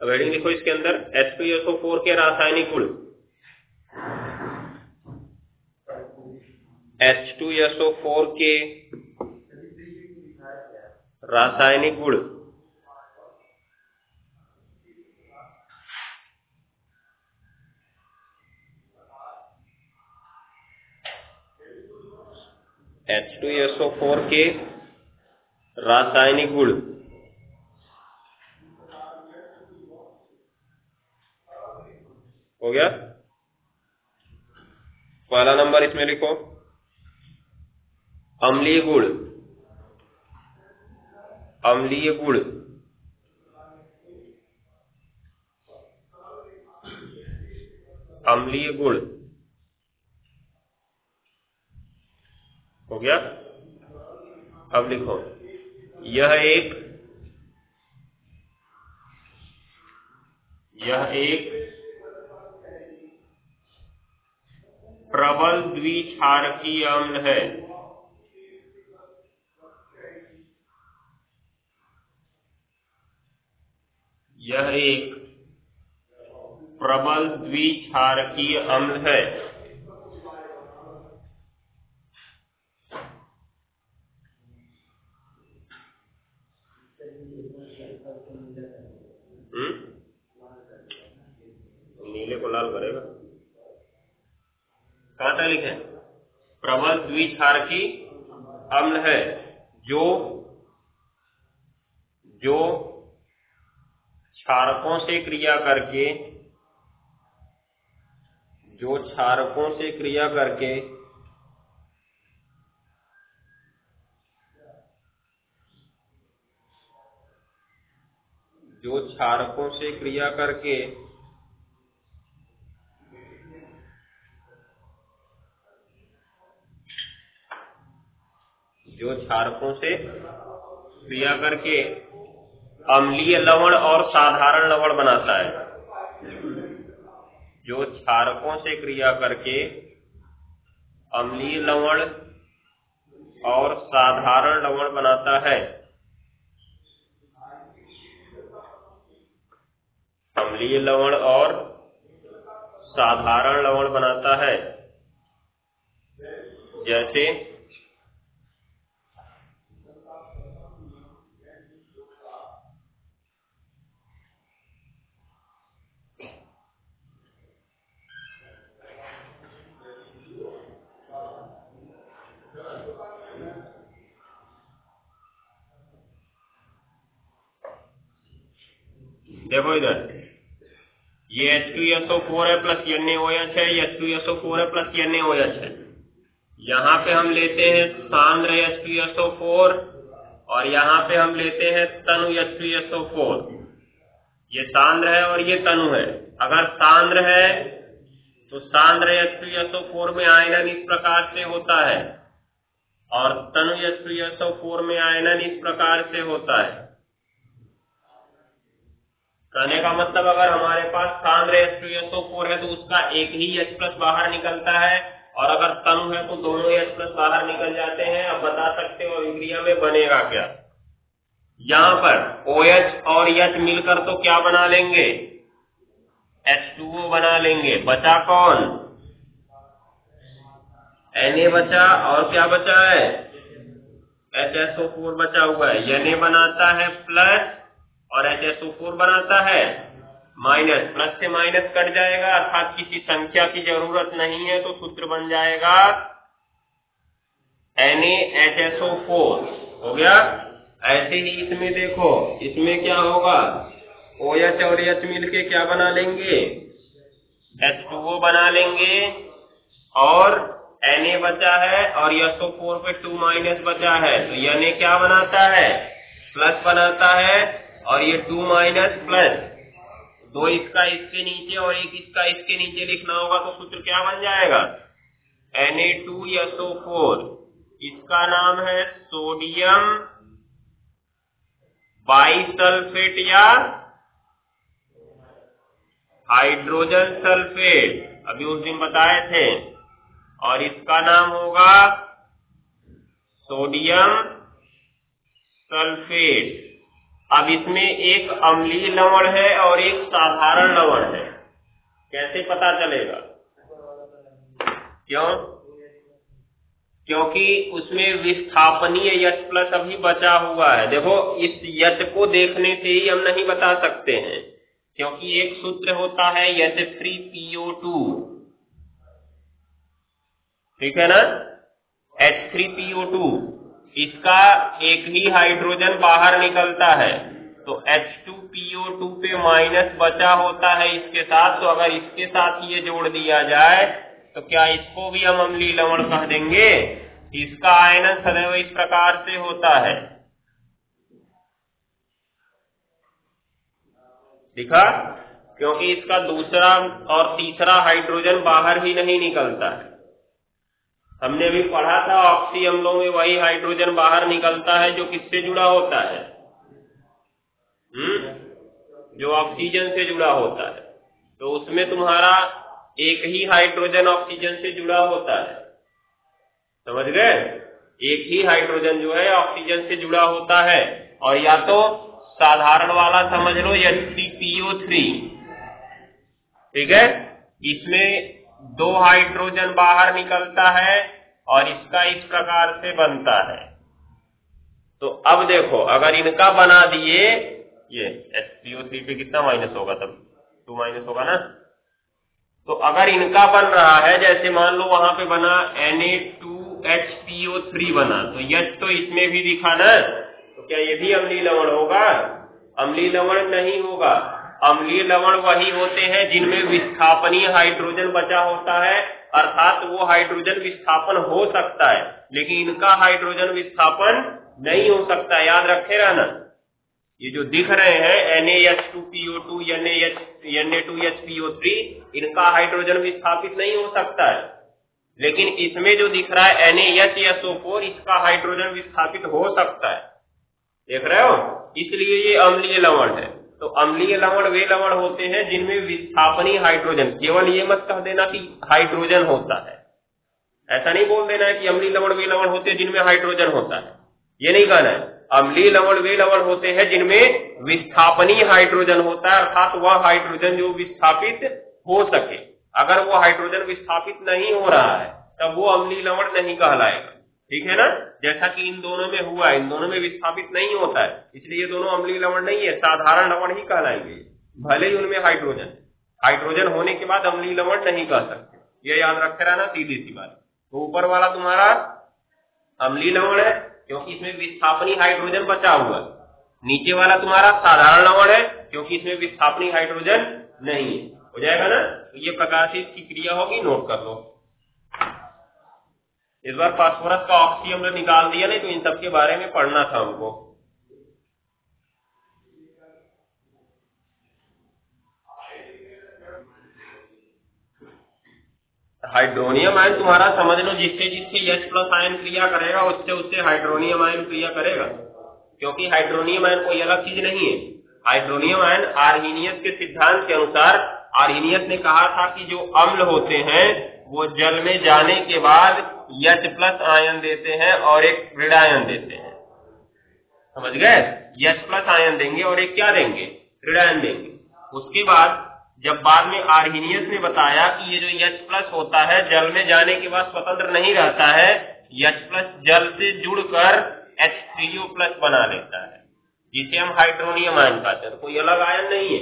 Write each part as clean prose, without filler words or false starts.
अब हेडिंग लिखो इसके अंदर H2SO4 के रासायनिक गुण। H2SO4 के रासायनिक गुण। H2SO4 के रासायनिक गुण। हो गया। पहला नंबर इसमें लिखो अम्लीय गुण। अम्लीय गुण। अम्लीय गुण हो गया। अब लिखो यह एक प्रबल द्विक्षारकीय अम्ल है। यह एक प्रबल द्विक्षारकीय अम्ल है। नीले को लाल करेगा। कहां तक लिखे? प्रबल द्विक्षारकीय अम्ल है जो क्षारकों से क्रिया करके अम्लीय लवण और साधारण लवण बनाता है। जो क्षारकों से क्रिया करके अम्लीय लवण और साधारण लवण बनाता है। अम्लीय लवण और साधारण लवण बनाता है। जैसे देखो इधर ये H2SO4 है प्लस NaOH है, ये H2SO4 है प्लस NaOH है। यहाँ पे हम लेते हैं सांद्र H2SO4 और यहाँ पे हम लेते हैं तनु H2SO4। ये सांद्र है और ये तनु है। अगर सांद्र है तो सांद्र H2SO4 में आयनन इस प्रकार से होता है और तनु H2SO4 में आयनन इस प्रकार से होता है। कहने का मतलब अगर हमारे पास सांद्र H2SO4 है तो उसका एक ही H+ बाहर निकलता है और अगर तनु है तो दोनों H+ बाहर निकल जाते हैं। अब बता सकते हो अभिक्रिया में बनेगा क्या? यहाँ पर OH और H मिलकर तो क्या बना लेंगे? H2O बना लेंगे। बचा कौन? Na बचा और क्या बचा है? HSO4 बचा हुआ है। Na बनाता है प्लस और HSO4 बनाता है माइनस। प्लस से माइनस कट जाएगा अर्थात किसी संख्या की जरूरत नहीं है तो सूत्र बन जाएगा NaHSO4। हो गया। ऐसे ही इसमें देखो, इसमें क्या होगा? OH और H मिलके क्या बना लेंगे? H2O बना लेंगे और Na बचा है और SO4 पे 2 माइनस बचा है तो Na क्या बनाता है? प्लस बनाता है और ये 2 माइनस प्लस, दो इसका इसके नीचे और एक इसका इसके नीचे लिखना होगा तो सूत्र क्या बन जाएगा? Na2SO4। इसका नाम है सोडियम बाइसल्फेट या हाइड्रोजन सल्फेट, अभी उस दिन बताए थे। और इसका नाम होगा सोडियम सल्फेट। अब इसमें एक अम्लीय लवण है और एक साधारण लवण है, कैसे पता चलेगा? क्यों? क्योंकि उसमें विस्थापनीय H+ अभी बचा हुआ है। देखो, इस H को देखने से ही हम नहीं बता सकते हैं, क्योंकि एक सूत्र होता है H3PO2, ठीक है ना, H3PO2, इसका एक ही हाइड्रोजन बाहर निकलता है, तो H2PO2 पे माइनस बचा होता है इसके साथ, तो अगर इसके साथ ये जोड़ दिया जाए तो क्या इसको भी हम अम्लीय लवण कह देंगे? इसका आयनन सदैव इस प्रकार से होता है, दिखा? क्योंकि इसका दूसरा और तीसरा हाइड्रोजन बाहर ही नहीं निकलता है। हमने भी पढ़ा था ऑक्सी अम्लों में वही हाइड्रोजन बाहर निकलता है जो किससे जुड़ा होता है? जो ऑक्सीजन से जुड़ा होता है। तो उसमें तुम्हारा एक ही हाइड्रोजन ऑक्सीजन से जुड़ा होता है, समझ गए? एक ही हाइड्रोजन जो है ऑक्सीजन से जुड़ा होता है, और या तो साधारण वाला समझ लो H3PO3, ठीक है, इसमें 2 हाइड्रोजन बाहर निकलता है और इसका इस प्रकार से बनता है। तो अब देखो, अगर इनका बना दिए, ये H3O3 पे कितना माइनस होगा? तब 2 माइनस होगा ना। तो अगर इनका बन रहा है, जैसे मान लो वहां पे बना Na2HPO3 बना, तो H तो इसमें भी दिखा ना, तो क्या ये भी अम्लीय लवण होगा? अम्लीय लवण नहीं होगा। अम्लीय लवण वही होते हैं जिनमें विस्थापनीय हाइड्रोजन बचा होता है, अर्थात वो हाइड्रोजन विस्थापन हो सकता है, लेकिन इनका हाइड्रोजन विस्थापन नहीं हो सकता, याद रखे रहना। ये जो दिख रहे हैं NaH2PO2, Na2HPO3, इनका हाइड्रोजन विस्थापित नहीं हो सकता है, लेकिन इसमें जो दिख रहा है NaHSO4, इसका हाइड्रोजन विस्थापित हो सकता है, देख रहे हो? इसलिए ये अम्लीय लवण है। तो अम्लीय लवण वे लवण होते हैं जिनमें विस्थापनीय हाइड्रोजन, केवल ये मत कह देना कि हाइड्रोजन होता है, ऐसा नहीं बोल देना है कि अम्लीय लवण वे लवण होते हैं जिनमें हाइड्रोजन होता है, ये नहीं कहना है। अम्लीय लवण वे लवण होते हैं जिनमें विस्थापनीय हाइड्रोजन होता है, अर्थात वह हाइड्रोजन जो विस्थापित हो सके। अगर वो हाइड्रोजन विस्थापित नहीं हो रहा है तब वो अम्लीय लवण नहीं कहलाएगा, ठीक है ना? जैसा कि इन दोनों में हुआ, इन दोनों में विस्थापित नहीं होता है, इसलिए ये दोनों अम्लीय लवण नहीं है, साधारण लवण ही कहलाएंगे, भले ही उनमें हाइड्रोजन होने के बाद अम्लीय लवण नहीं कह सकते, ये याद रखे रहना, सीधी सी बात। तो ऊपर वाला तुम्हारा अम्लीय लवण है क्योंकि इसमें विस्थापनीय हाइड्रोजन बचा हुआ है, नीचे वाला तुम्हारा साधारण लवण है क्योंकि इसमें विस्थापनीय हाइड्रोजन नहीं है। हो जाएगा ना? तो ये प्रकार से इसकी क्रिया होगी, नोट कर लो। इस बार फास्फोरस का ऑक्सी अम्ल निकाल दिया, नहीं तो इन सब के बारे में पढ़ना था हमको। हाइड्रोनियम आयन तुम्हारा समझ लो, जिससे जिससे H+ आयन क्रिया करेगा उससे उससे हाइड्रोनियम आयन क्रिया करेगा, क्योंकि हाइड्रोनियम आयन कोई अलग चीज नहीं है। हाइड्रोनियम आयन आर्हीनियस के सिद्धांत के अनुसार, आर्हीनियस ने कहा था कि जो अम्ल होते हैं वो जल में जाने के बाद H+ आयन देते हैं और एक ऋणायन देते हैं, समझ गए? H+ आयन देंगे और एक क्या देंगे? ऋणायन देंगे। उसके बाद जब बाद में आर्हीनियस ने बताया कि ये जो H+ होता है जल में जाने के बाद स्वतंत्र नहीं रहता है, H+ जल से जुड़कर H3O+ बना लेता है, जिसे हम हाइड्रोनियम आयन कहते हैं। तो कोई अलग आयन नहीं है,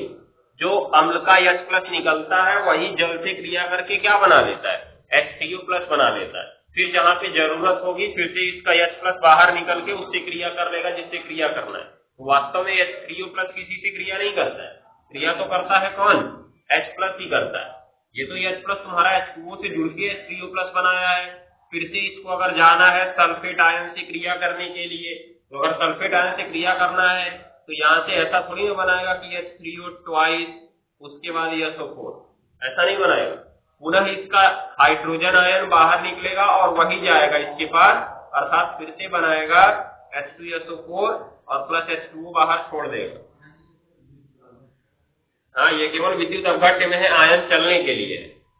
जो अम्ल का H+ निकलता है वही जल से क्रिया करके क्या बना लेता है? H3O+ बना लेता है। फिर जहां पे जरूरत होगी फिर से इसका H+ बाहर निकल के उससे क्रिया कर लेगा जिससे क्रिया करना है। वास्तव में H3O+ किसी से क्रिया नहीं करता है, क्रिया तो करता है कौन? H+ ही करता है। ये तो H+ तुम्हारा H2O से जुड़ के H3O+ बनाया है, फिर से इसको अगर जाना है सल्फेट आयन से क्रिया करने के लिए, तो अगर सल्फेट आयन से क्रिया करना है तो यहाँ से ऐसा थोड़ी ना बनाएगा कि H3O ट्वाइस उसके बाद SO4, ऐसा नहीं बनाएगा। पुनः इसका हाइड्रोजन आयन बाहर निकलेगा और वही जाएगा इसके पास, अर्थात फिर से बनाएगा H2SO4 और प्लस H2O बाहर छोड़ देगा। हाँ, ये केवल विद्युत अपघट्य में है, आयन चलने के लिए।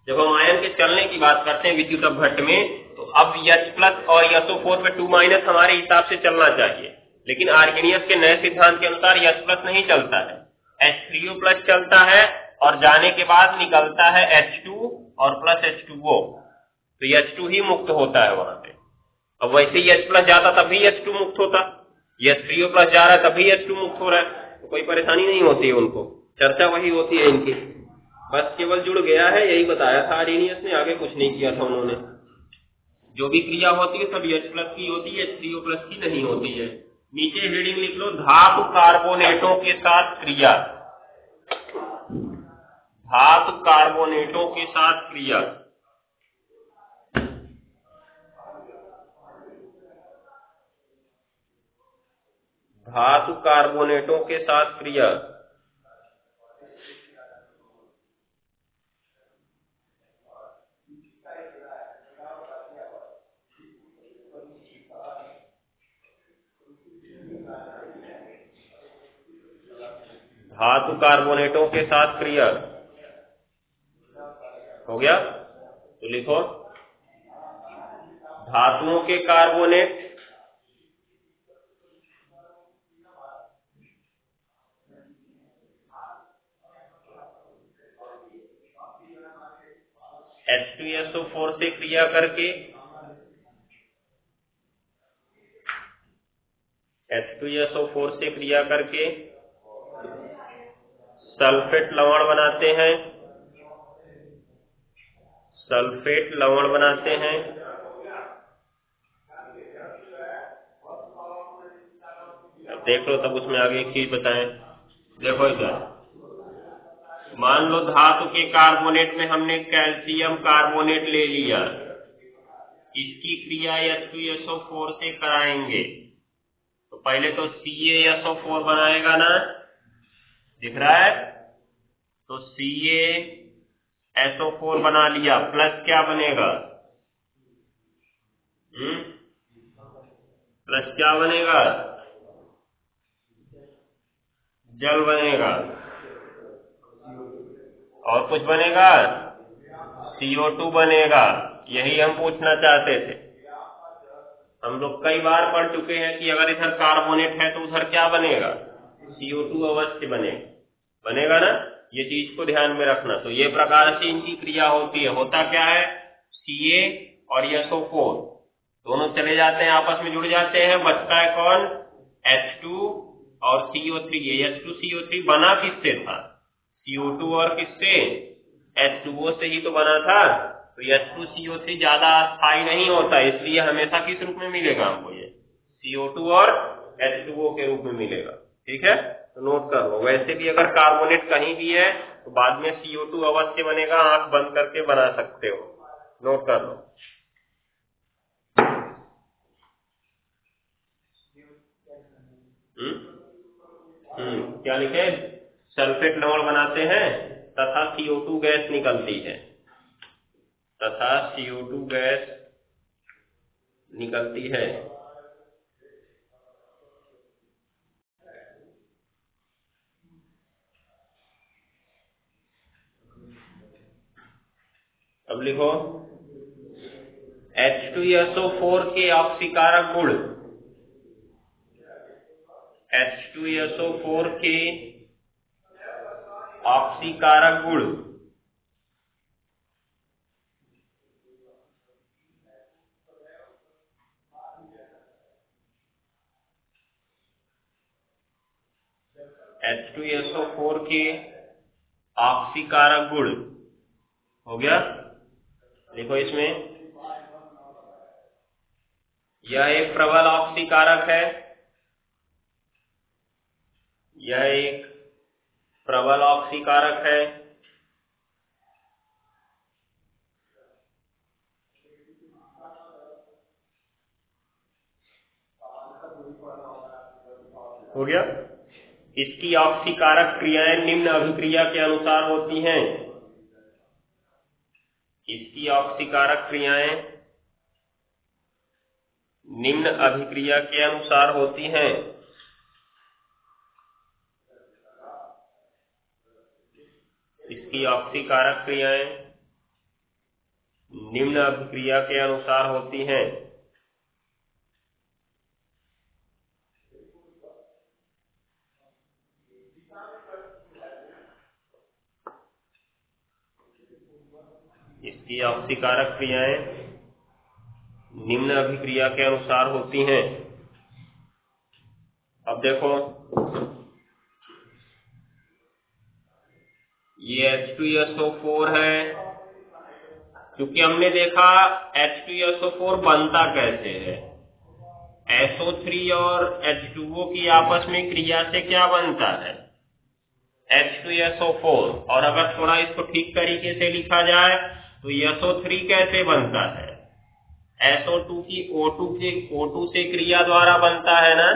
जब हम आयन के चलने की बात करते हैं विद्युत अपघट्य में, तो अब H+ और SO4 पे 2- हमारे हिसाब से चलना चाहिए, लेकिन आर्गेनियस के नए सिद्धांत के अनुसार H+ नहीं चलता है, H3O+ चलता है और जाने के बाद निकलता है H2 और प्लस H2O, तो H2 ही मुक्त होता है वहां पे। अब वैसे ही H+ जाता तभी H2 मुक्त होता, H3O+ जा रहा है तभी H2 मुक्त हो रहा है, तो कोई परेशानी नहीं होती है उनको, चर्चा वही होती है इनकी, बस केवल जुड़ गया है, यही बताया था आर्हेनियस ने, आगे कुछ नहीं किया था उन्होंने। जो भी क्रिया होती है सब H+ की होती है, H3O+ की नहीं होती है। नीचे हेडिंग लिख लो, धातु कार्बोनेटों के साथ क्रिया, धातु कार्बोनेटों के साथ क्रिया। धातु कार्बोनेटों के साथ क्रिया। धातु कार्बोनेटों के साथ क्रिया हो गया, तो लिखो धातुओं के कार्बोनेट H2SO4 से क्रिया करके H2SO4 से क्रिया करके सल्फेट लवण बनाते हैं, सल्फेट लवण बनाते हैं। अब देख लो तब उसमें आगे एक चीज बताएं। देखो इधर मान लो धातु के कार्बोनेट में हमने कैल्शियम कार्बोनेट ले लिया, इसकी क्रिया H2SO4 से कराएंगे, तो पहले तो CaSO4 बनाएगा ना, दिख रहा है, तो CaSO4 बना लिया, प्लस क्या बनेगा, प्लस क्या बनेगा, जल बनेगा, और कुछ बनेगा, CO2 बनेगा। यही हम पूछना चाहते थे। हम लोग कई बार पढ़ चुके हैं कि अगर इधर कार्बोनेट है तो उधर क्या बनेगा, CO2 अवश्य बनेगा ना, ये चीज को ध्यान में रखना। तो ये प्रकार से इनकी क्रिया होती है। होता क्या है, Ca और SO4 दोनों चले जाते हैं, आपस में जुड़ जाते हैं, बचता है कौन, H2 और CO3। ये H2CO3 बना किससे था, CO2 और किससे, H2O से ही तो बना था। तो H2CO3 ज्यादा स्थायी नहीं होता, इसलिए हमेशा किस रूप में मिलेगा हमको, ये CO2 और H2O के रूप में मिलेगा। ठीक है, तो नोट कर लो। वैसे भी अगर कार्बोनेट कहीं भी है तो बाद में CO2 अवश्य बनेगा, आंख बंद करके बना सकते हो, नोट कर लो। क्या लिखे, सल्फेट लवण बनाते हैं तथा CO2 गैस निकलती है, तथा CO2 गैस निकलती है। अब लिखो H2SO4 के ऑक्सीकारक गुण, H2SO4 के ऑक्सीकारक गुण H2SO4 के ऑक्सीकारक गुण हो गया। देखो इसमें यह एक प्रबल ऑक्सीकारक है, यह एक प्रबल ऑक्सीकारक है, हो गया। इसकी ऑक्सीकारक क्रियाएं निम्न अभिक्रिया के अनुसार होती हैं, इसकी ऑक्सीकारक क्रियाएं निम्न अभिक्रिया के अनुसार होती हैं। इसकी ऑक्सीकारक क्रियाएं निम्न अभिक्रिया के अनुसार होती हैं। इसकी ऑक्सीकारक क्रियाएं निम्न अभिक्रिया के अनुसार होती हैं। अब देखो, ये H2SO4 है। क्योंकि हमने देखा H2SO4 बनता कैसे है, SO3 और H2O की आपस में क्रिया से क्या बनता है, H2SO4। और अगर थोड़ा इसको ठीक तरीके से लिखा जाए तो SO3 कैसे बनता है, SO2 की O2 से क्रिया द्वारा बनता है ना।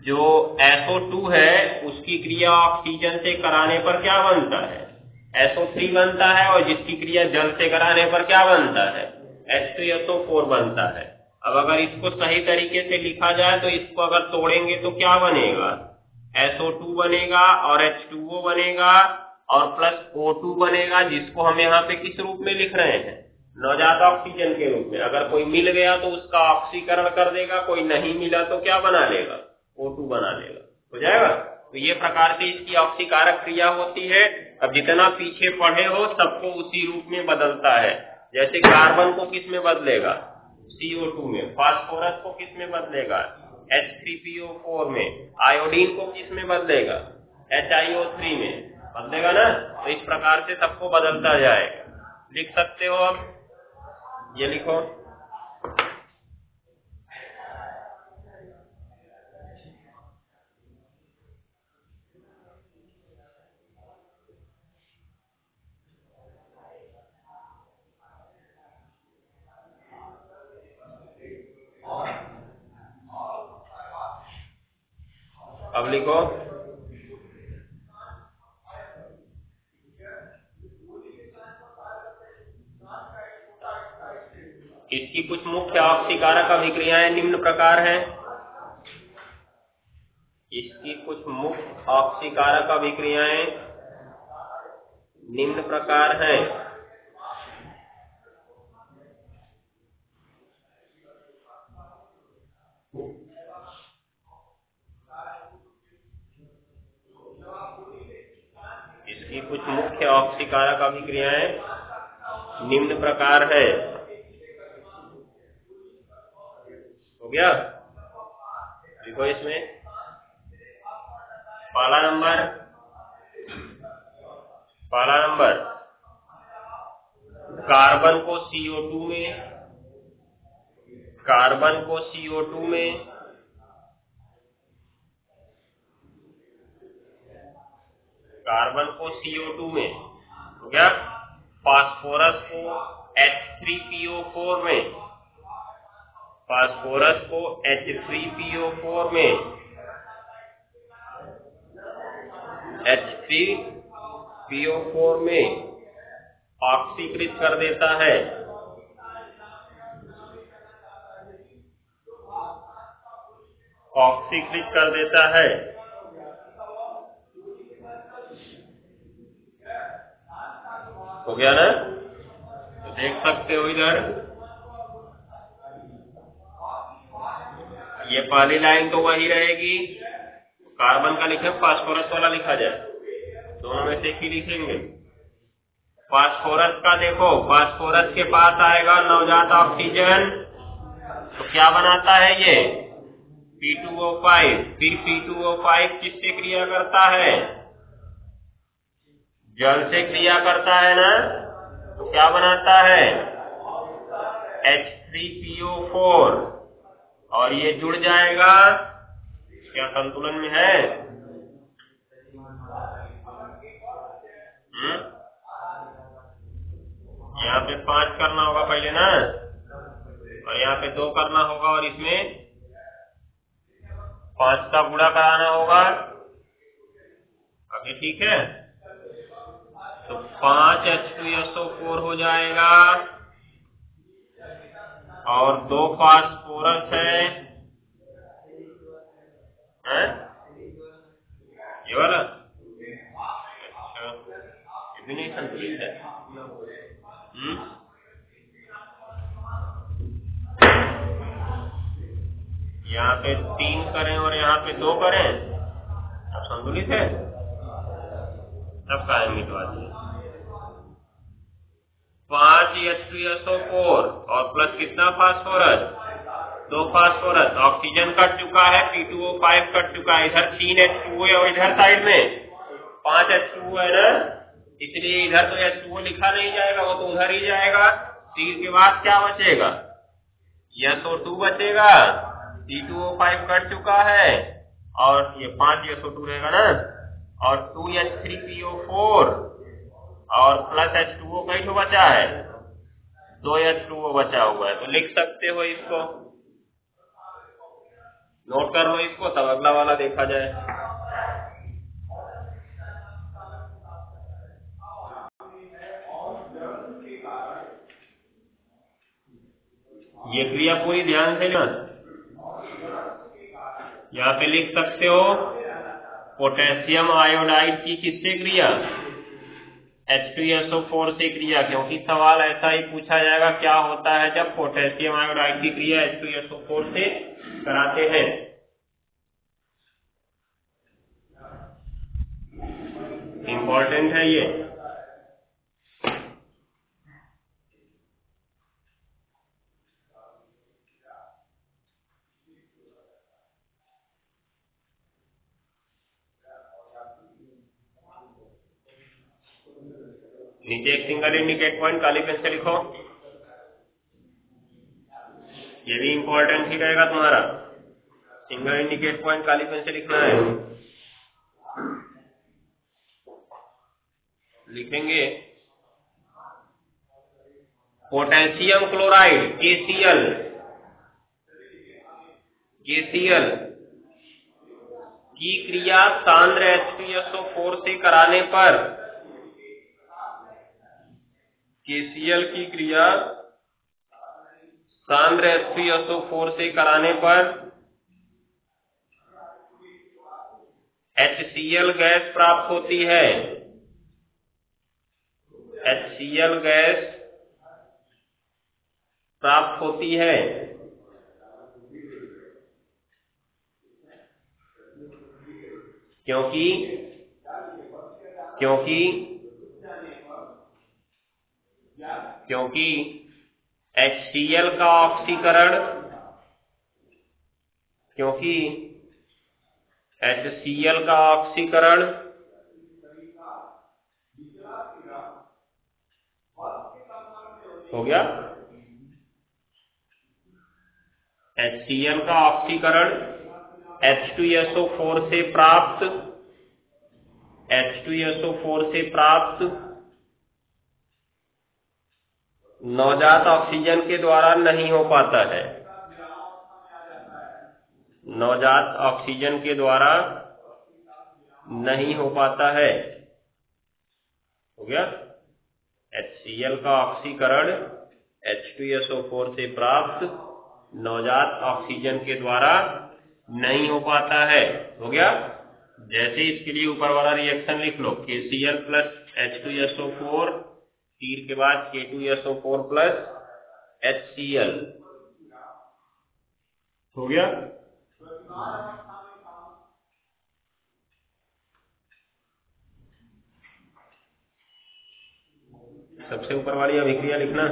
जो SO2 है उसकी क्रिया ऑक्सीजन से कराने पर क्या बनता है, SO3 बनता है। और जिसकी क्रिया जल से कराने पर क्या बनता है, H2SO4 बनता है। अब अगर इसको सही तरीके से लिखा जाए तो इसको अगर तोड़ेंगे तो क्या बनेगा, SO2 बनेगा और H2O बनेगा और प्लस O2 बनेगा, जिसको हम यहाँ पे किस रूप में लिख रहे हैं, नवजात ऑक्सीजन के रूप में। अगर कोई मिल गया तो उसका ऑक्सीकरण कर देगा, कोई नहीं मिला तो क्या बना लेगा, O2 बना लेगा, हो जाएगा। तो ये प्रकार से इसकी ऑक्सीकारक क्रिया होती है। अब जितना पीछे पढ़े हो सबको उसी रूप में बदलता है। जैसे कार्बन को किस में बदलेगा, CO2 में। फास्फोरस को किस में बदलेगा, H3PO4 में। आयोडीन को किस में बदलेगा, HiO3 में बदलेगा ना। तो इस प्रकार से सबको बदलता जाएगा। लिख सकते हो अब, ये लिखो, अब लिखो, इसकी कुछ मुख्य ऑक्सीकारक अभिक्रियाएं निम्न प्रकार हैं। इसकी कुछ मुख्य ऑक्सीकारक अभिक्रियाएं निम्न प्रकार हैं। इसकी कुछ मुख्य ऑक्सीकारक अभिक्रियाएं निम्न प्रकार हैं। हो गया, देखो इसमें पहला नंबर कार्बन को CO2 में, कार्बन को CO2 में, कार्बन को CO2 में, हो गया। फास्फोरस को H3PO4 में, फास्फोरस को H3PO4 में, H3PO4 में ऑक्सीकृत कर देता है। ऑक्सीकृत कर देता है। हो गया ना। तो देख सकते हो इधर, ये पहली लाइन तो वही रहेगी, कार्बन का लिखे, फास्फोरस वाला लिखा जाए, दोनों में से एक ही लिखेंगे। फास्फोरस का देखो, फास्फोरस के पास आएगा नवजात ऑक्सीजन, तो क्या बनाता है ये, P2O5। फिर P2O5 किससे क्रिया करता है, जल से क्रिया करता है ना। तो क्या बनाता है, H3PO4, और ये जुड़ जाएगा, क्या संतुलन में है, यहाँ पे 5 करना होगा पहले ना, और यहाँ पे 2 करना होगा, और इसमें 5 का गुणा कराना होगा। अभी ठीक है, तो 5 H2SO4 हो जाएगा, और 2 फास्फोरस है, ये वाला। अच्छा, ये भी नहीं संतुलित है। यहाँ पे 3 करें और यहाँ पे 2 करें, अब संतुलित है, तब का है मिटवा दिए। 5 H2SO4 और प्लस कितना फास्फोरस, 2 फास्फोरस। ऑक्सीजन कट चुका है, P2O5 कट चुका है। इधर 3 H2O है और इधर साइड में 5 H2O है ना, इसलिए इधर तो H2O लिखा नहीं जाएगा, वो तो उधर ही जाएगा। तीर के बाद क्या बचेगा, SO2 बचेगा। P2O5 कट चुका है और ये 5 SO2 रहेगा ना, और 2H3PO4 और प्लस H2O कहीं तो बचा है, 2 H2O बचा हुआ है। तो लिख सकते हो इसको, नोट कर लो इसको, तब अगला वाला देखा जाए। ये क्रिया पूरी ध्यान से लेना। यहाँ पे लिख सकते हो पोटेशियम आयोडाइड की किससे क्रिया, H2SO4 से क्रिया, क्योंकि सवाल ऐसा ही पूछा जाएगा क्या होता है जब पोटेशियम आयोडाइड की क्रिया H2SO4 से कराते हैं। इंपॉर्टेंट है ये। नीचे एक सिंगल इंडिकेट पॉइंट काली पेन से लिखो, ये भी इंपॉर्टेंट ही रहेगा तुम्हारा। सिंगल इंडिकेट पॉइंट काली पेन से लिखना है। लिखेंगे पोटेशियम क्लोराइड KCl की क्रिया सांद्र H2SO4 से कराने पर, KCl की क्रिया सांद्र H2SO4 से कराने पर HCl गैस प्राप्त होती है। HCl गैस प्राप्त होती है, क्योंकि HCl का ऑक्सीकरण, हो गया, HCl का ऑक्सीकरण H2SO4 से प्राप्त नवजात ऑक्सीजन के द्वारा नहीं हो पाता है। नवजात ऑक्सीजन के द्वारा नहीं हो पाता है। हो गया, HCl का ऑक्सीकरण H2SO4 से प्राप्त नवजात ऑक्सीजन के द्वारा नहीं हो पाता है। हो गया। जैसे इसके लिए ऊपर वाला रिएक्शन लिख लो, KCl प्लस H2SO4, तीर के बाद K2SO4 प्लस HCl। हो गया। सबसे ऊपर वाली अभिक्रिया लिखना।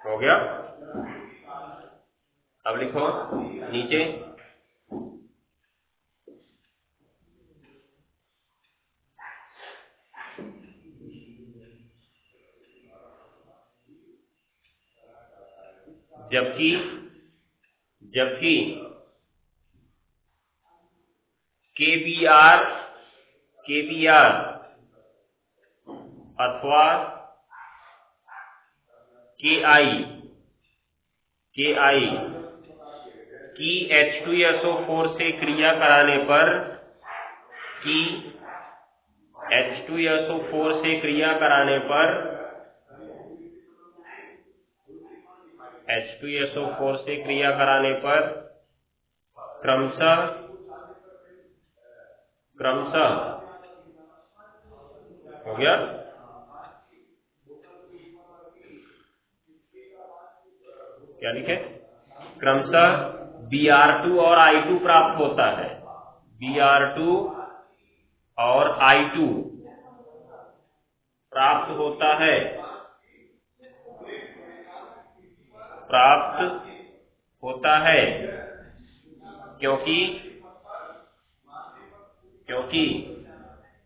हो गया। अब लिखो नीचे, जबकि KBr अथवा KI की H2SO4 से क्रिया कराने पर, H2SO4 से क्रिया कराने पर हो गया। क्या लिखे? क्रमशः Br2 और I2 प्राप्त होता है। Br2 और I2 प्राप्त होता है, क्योंकि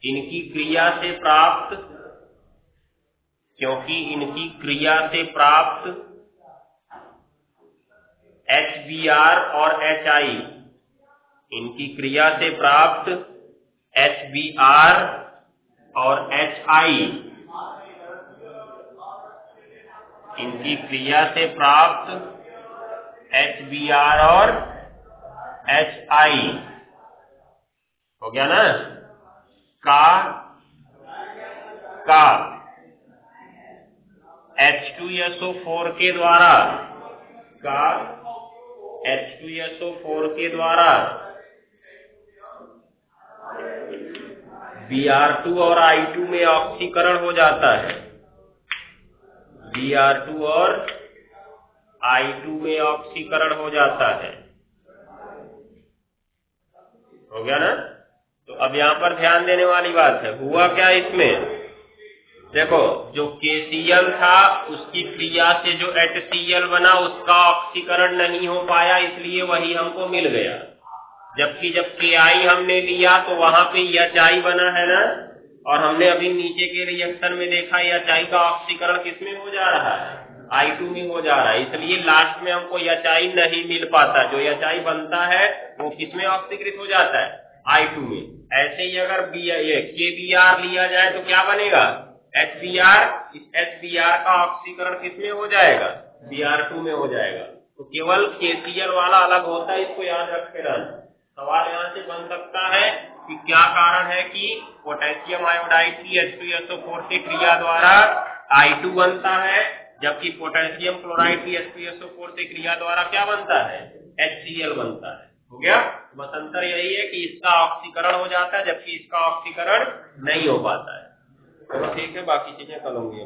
इनकी क्रिया से प्राप्त HBr और HI, इनकी क्रिया से प्राप्त HBr और HI, इनकी क्रिया से प्राप्त HBr और HI हो गया ना। का H2SO4 के द्वारा Br2 और I2 में ऑक्सीकरण हो जाता है। Br2 और I2 में ऑक्सीकरण हो जाता है। हो गया ना। तो अब यहाँ पर ध्यान देने वाली बात है, हुआ क्या इसमें, देखो जो KCl था उसकी क्रिया से जो HCl बना उसका ऑक्सीकरण नहीं हो पाया, इसलिए वही हमको मिल गया। जबकि जब KI हमने लिया तो वहां पे HI बना है ना, और हमने अभी नीचे के रिएक्शन में देखा HI का ऑक्सीकरण किसमें हो जा रहा है, I2 में हो जा रहा है, इसलिए लास्ट में हमको HI नहीं मिल पाता। जो HI बनता है वो किसमें ऑक्सीकृत हो जाता है, I2 में। ऐसे ही अगर KBr लिया जाए तो क्या बनेगा, HBr। इस HBr का ऑक्सीकरण किसमें हो जाएगा, Br2 में हो जाएगा। तो केवल KCl वाला अलग होता है, इसको याद रखे रहना। सवाल यहाँ से बन सकता है कि क्या कारण है कि पोटेशियम आयोडाइड की H2SO4 की क्रिया द्वारा I2 बनता है, जबकि पोटेशियम क्लोराइड की H2SO4 से क्रिया द्वारा क्या बनता है, HCl बनता है। हो गया। बस अंतर यही है कि इसका ऑक्सीकरण हो जाता है जबकि इसका ऑक्सीकरण नहीं हो पाता है। तो ठीक है, बाकी चीजें कल होंगी।